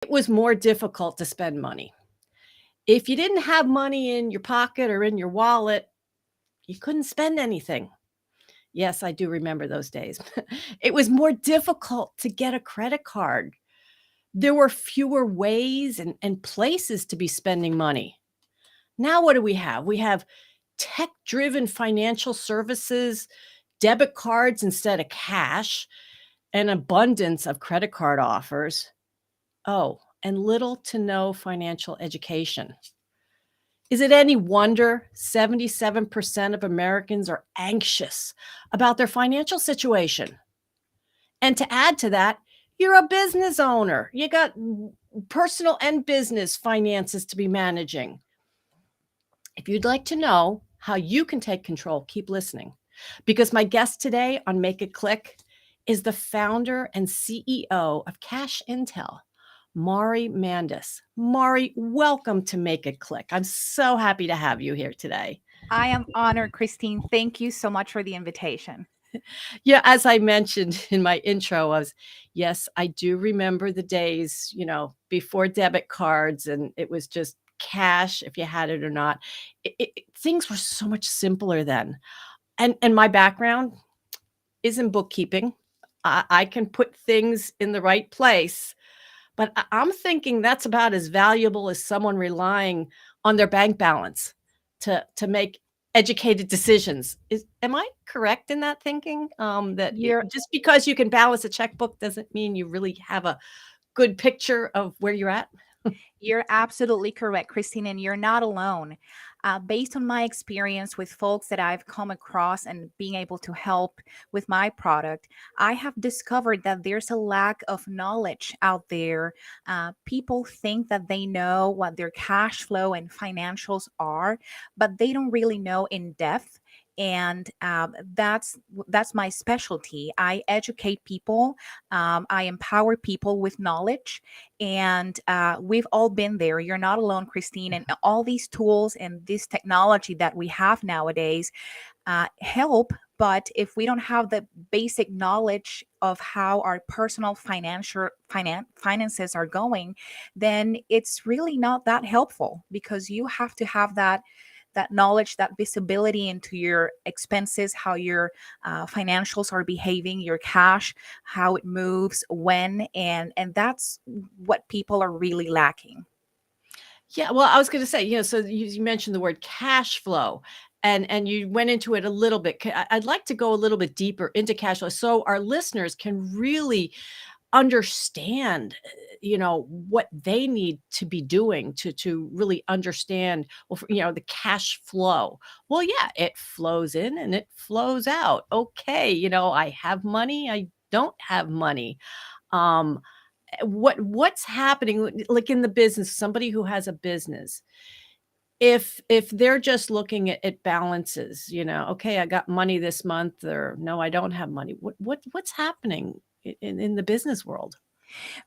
It was more difficult to spend money. If you didn't have money in your pocket or in your wallet, you couldn't spend anything. Yes, I do remember those days. It was more difficult to get a credit card. There were fewer ways and places to be spending money. Now, what do we have? We have tech driven financial services, debit cards instead of cash, an abundance of credit card offers. Oh, and little to no financial education. Is it any wonder 77% of Americans are anxious about their financial situation? And to add to that, you're a business owner. You got personal and business finances to be managing. If you'd like to know how you can take control, keep listening. Because my guest today on Make It Click is the founder and CEO of Cash Intel, Mari Mandes. Mari, welcome to Make It Click. I'm so happy to have you here today. I am honored, Christine. Thank you so much for the invitation. Yeah, as I mentioned in my intro, was yes, I do remember the days, before debit cards, and it was just cash if you had it or not. Things were so much simpler then. And my background is in bookkeeping. I can put things in the right place, but I'm thinking that's about as valuable as someone relying on their bank balance to make educated decisions. Am I correct in that thinking? That You're just because you can balance a checkbook doesn't mean you really have a good picture of where you're at? you're absolutely correct, Christine, and you're not alone. Based on my experience with folks that I've come across and being able to help with my product, I have discovered that there's a lack of knowledge out there. People think that they know what their cash flow and financials are, but they don't really know in depth. And that's my specialty. I educate people. I empower people with knowledge, and we've all been there. You're not alone, Christine. And all these tools and this technology that we have nowadays help. But if we don't have the basic knowledge of how our personal finances are going, then it's really not that helpful, because you have to have that knowledge, that visibility into your expenses, how your financials are behaving, your cash, how it moves, when, and that's what people are really lacking. Yeah, well, I was going to say, so you mentioned the word cash flow, and you went into it a little bit. I'd like to go a little bit deeper into cash flow so our listeners can really understand what they need to be doing to really understand, well, the cash flow. Well, yeah, it flows in and it flows out. Okay, I have money, I don't have money. um what's happening, like in the business, somebody who has a business, if they're just looking at balances, okay, I got money this month, or no, I don't have money. What's happening in the business world?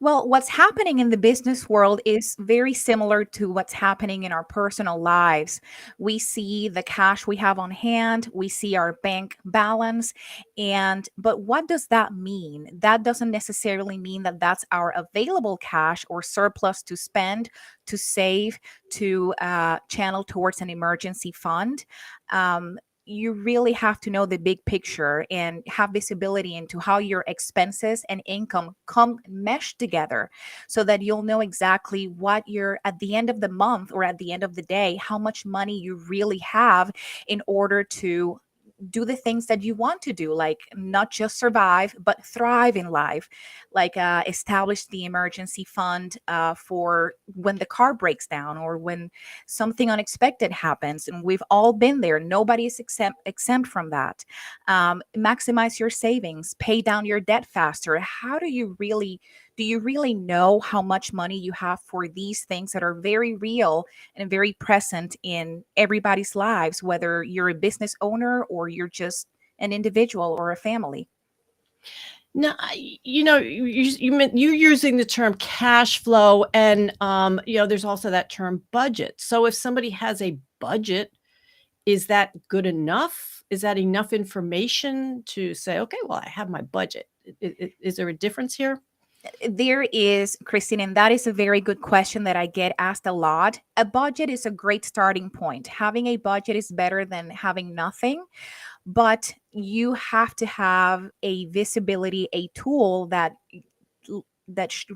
Well, what's happening in the business world is very similar to what's happening in our personal lives. We see the cash we have on hand, we see our bank balance, and but what does that mean? That doesn't necessarily mean that that's our available cash or surplus to spend, to save, to channel towards an emergency fund. You really have to know the big picture and have visibility into how your expenses and income come mesh together, so that you'll know exactly what you're at the end of the month or at the end of the day, how much money you really have in order to do the things that you want to do, like not just survive but thrive in life, like establish the emergency fund for when the car breaks down or when something unexpected happens, and we've all been there. Nobody is exempt from that. Maximize your savings, pay down your debt faster. How do you really know how much money you have for these things that are very real and very present in everybody's lives, whether you're a business owner or you're just an individual or a family? Now, you're using the term cash flow, and there's also that term budget. So if somebody has a budget, is that good enough? Is that enough information to say, okay, well, I have my budget? Is there a difference here? There is, Christine, and that is a very good question that I get asked a lot. A budget is a great starting point. Having a budget is better than having nothing, but you have to have a visibility, a tool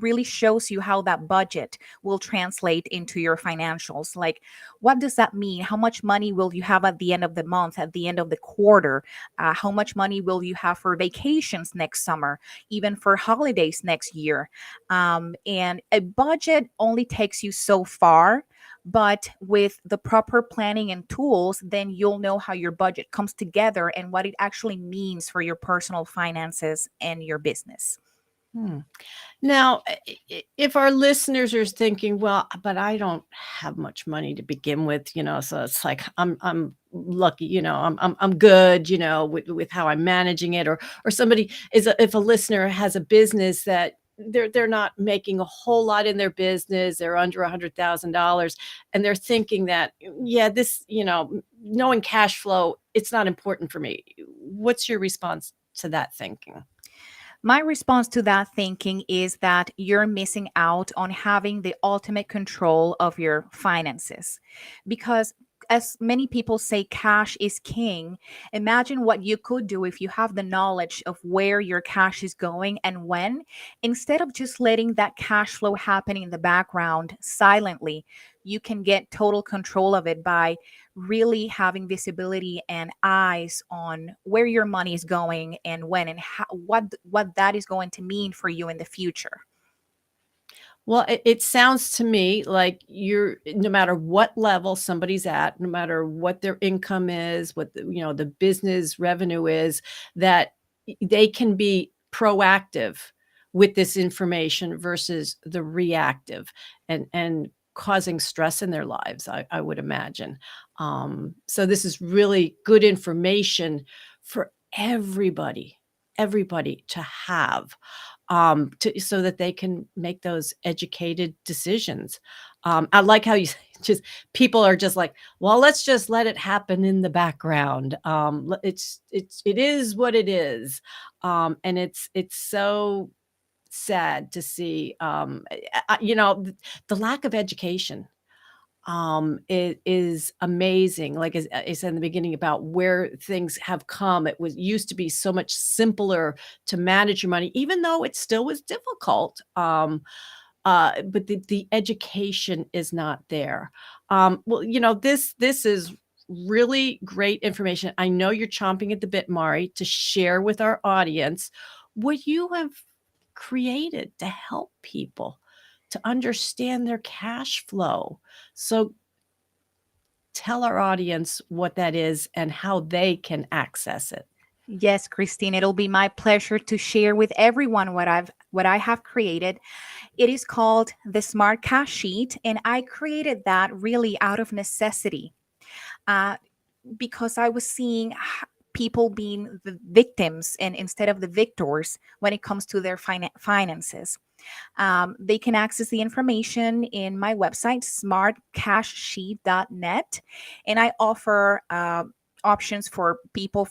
really shows you how that budget will translate into your financials. Like, what does that mean? How much money will you have at the end of the month, at the end of the quarter? How much money will you have for vacations next summer, even for holidays next year? And a budget only takes you so far. But with the proper planning and tools, then you'll know how your budget comes together and what it actually means for your personal finances and your business. Hmm. Now, if our listeners are thinking, "Well, but I don't have much money to begin with," so it's like, I'm lucky, I'm good, with how I'm managing it, or somebody if a listener has a business that they're not making a whole lot in their business, they're under $100,000, and they're thinking that, "Yeah, this, knowing cash flow, it's not important for me." What's your response to that thinking? My response to that thinking is that you're missing out on having the ultimate control of your finances. Because, as many people say, cash is king. Imagine what you could do if you have the knowledge of where your cash is going and when, instead of just letting that cash flow happen in the background silently. You can get total control of it by really having visibility and eyes on where your money is going and when, and how, what that is going to mean for you in the future. Well, it sounds to me like you're no matter what level somebody's at, no matter what their income is, what the business revenue is, that they can be proactive with this information versus the reactive and causing stress in their lives, I would imagine. So this is really good information for everybody to have so that they can make those educated decisions. I like how you just people are just like, well, let's just let it happen in the background. It is what it is, and it's so sad to see. The lack of education it is amazing. Like as I said in the beginning about where things have come, it was used to be so much simpler to manage your money, even though it still was difficult. But the education is not there. Well, this is really great information. I know you're chomping at the bit, Mari, to share with our audience what you have created to help people to understand their cash flow. So tell our audience what that is and how they can access it. Yes, Christine, it'll be my pleasure to share with everyone what I have created. It is called the Smart Cash Sheet, and I created that really out of necessity. Uh, because I was seeing people being the victims and instead of the victors when it comes to their finances. They can access the information in my website, smartcashsheet.net, and I offer options for people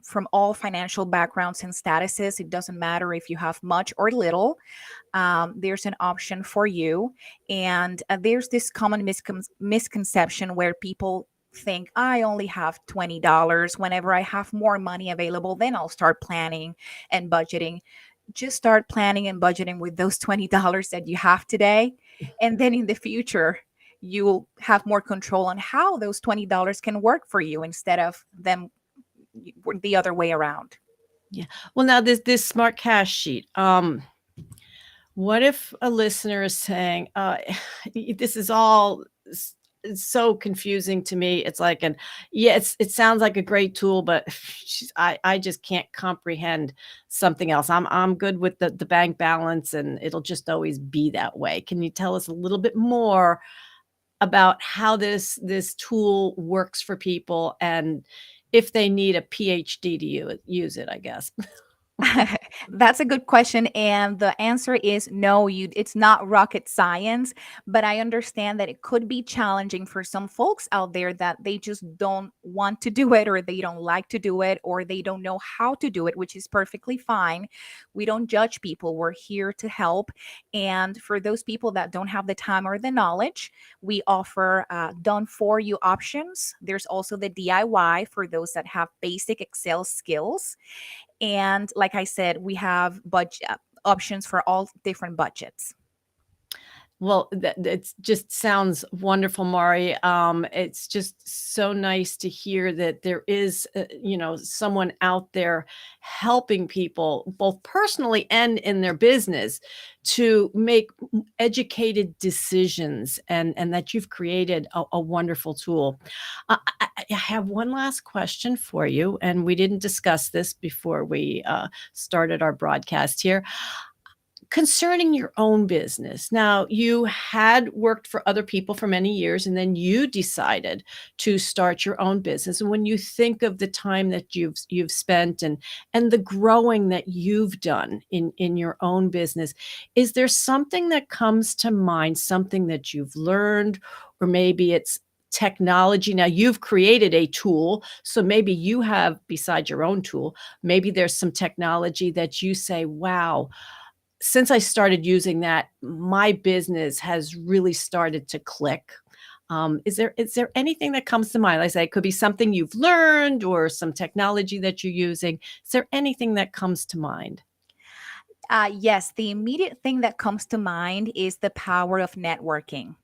from all financial backgrounds and statuses. It doesn't matter if you have much or little. There's an option for you. And there's this common misconception where people think I only have $20. Whenever I have more money available, then I'll start planning and budgeting. Just start planning and budgeting with those $20 that you have today. And then in the future, you'll have more control on how those $20 can work for you instead of them the other way around. Yeah. Well, now this smart cash sheet. What if a listener is saying, this is all it's so confusing to me. It's like, and yeah, it sounds like a great tool, but I just can't comprehend something else. I'm good with the bank balance, and it'll just always be that way. Can you tell us a little bit more about how this tool works for people, and if they need a PhD to use it, I guess? That's a good question, and the answer is no, it's not rocket science, but I understand that it could be challenging for some folks out there that they just don't want to do it or they don't like to do it or they don't know how to do it, which is perfectly fine. We don't judge people. We're here to help. And for those people that don't have the time or the knowledge, we offer done for you options. There's also the DIY for those that have basic Excel skills, and like I said, we have budget options for all different budgets. Well, that it just sounds wonderful, Mari. It's just so nice to hear that there is, someone out there helping people both personally and in their business to make educated decisions, and that you've created a wonderful tool. I have one last question for you, and we didn't discuss this before we started our broadcast here. Concerning your own business, now you had worked for other people for many years, and then you decided to start your own business. And when you think of the time that you've spent and the growing that you've done in your own business, is there something that comes to mind, something that you've learned, or maybe it's technology? Now you've created a tool, so maybe you have, besides your own tool, maybe there's some technology that you say, wow, since I started using that, my business has really started to click. Is there anything that comes to mind? Like I say, it could be something you've learned or some technology that you're using. Is there anything that comes to mind? Yes, the immediate thing that comes to mind is the power of networking,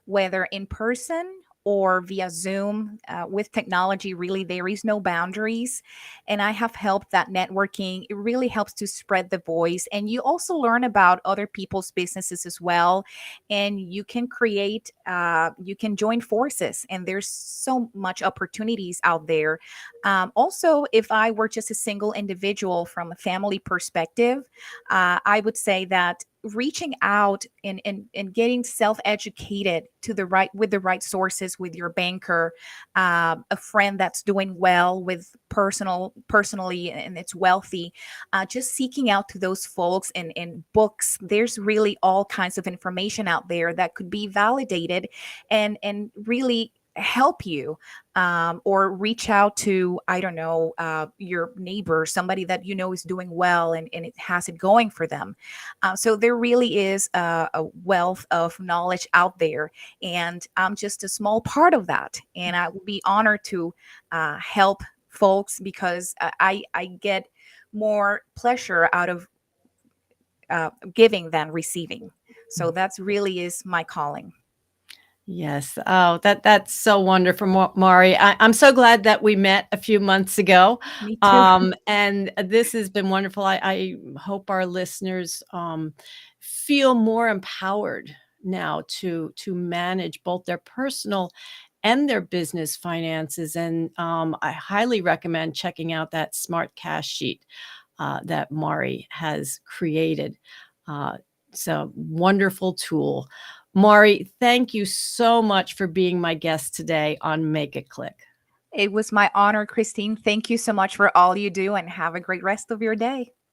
whether in person or via Zoom. With technology, really, there is no boundaries. And I have helped that networking. It really helps to spread the voice. And you also learn about other people's businesses as well. And you can you can join forces. And there's so much opportunities out there. Also, if I were just a single individual from a family perspective, I would say that reaching out and getting self-educated to the right with the right sources with your banker, a friend that's doing well with personally and it's wealthy, just seeking out to those folks in books. There's really all kinds of information out there that could be validated and really help you, or reach out to, I don't know, your neighbor, somebody that you know is doing well and it has it going for them. So there really is a wealth of knowledge out there, and I'm just a small part of that. And I would be honored to help folks because I get more pleasure out of giving than receiving. So that's really is my calling. Yes. Oh, that's so wonderful, Mari. I'm so glad that we met a few months ago, Me too. and this has been wonderful. I hope our listeners feel more empowered now to manage both their personal and their business finances. And I highly recommend checking out that smart cash sheet that Mari has created. It's a wonderful tool. Mari, thank you so much for being my guest today on Make It Click. It was my honor, Christine. Thank you so much for all you do and have a great rest of your day.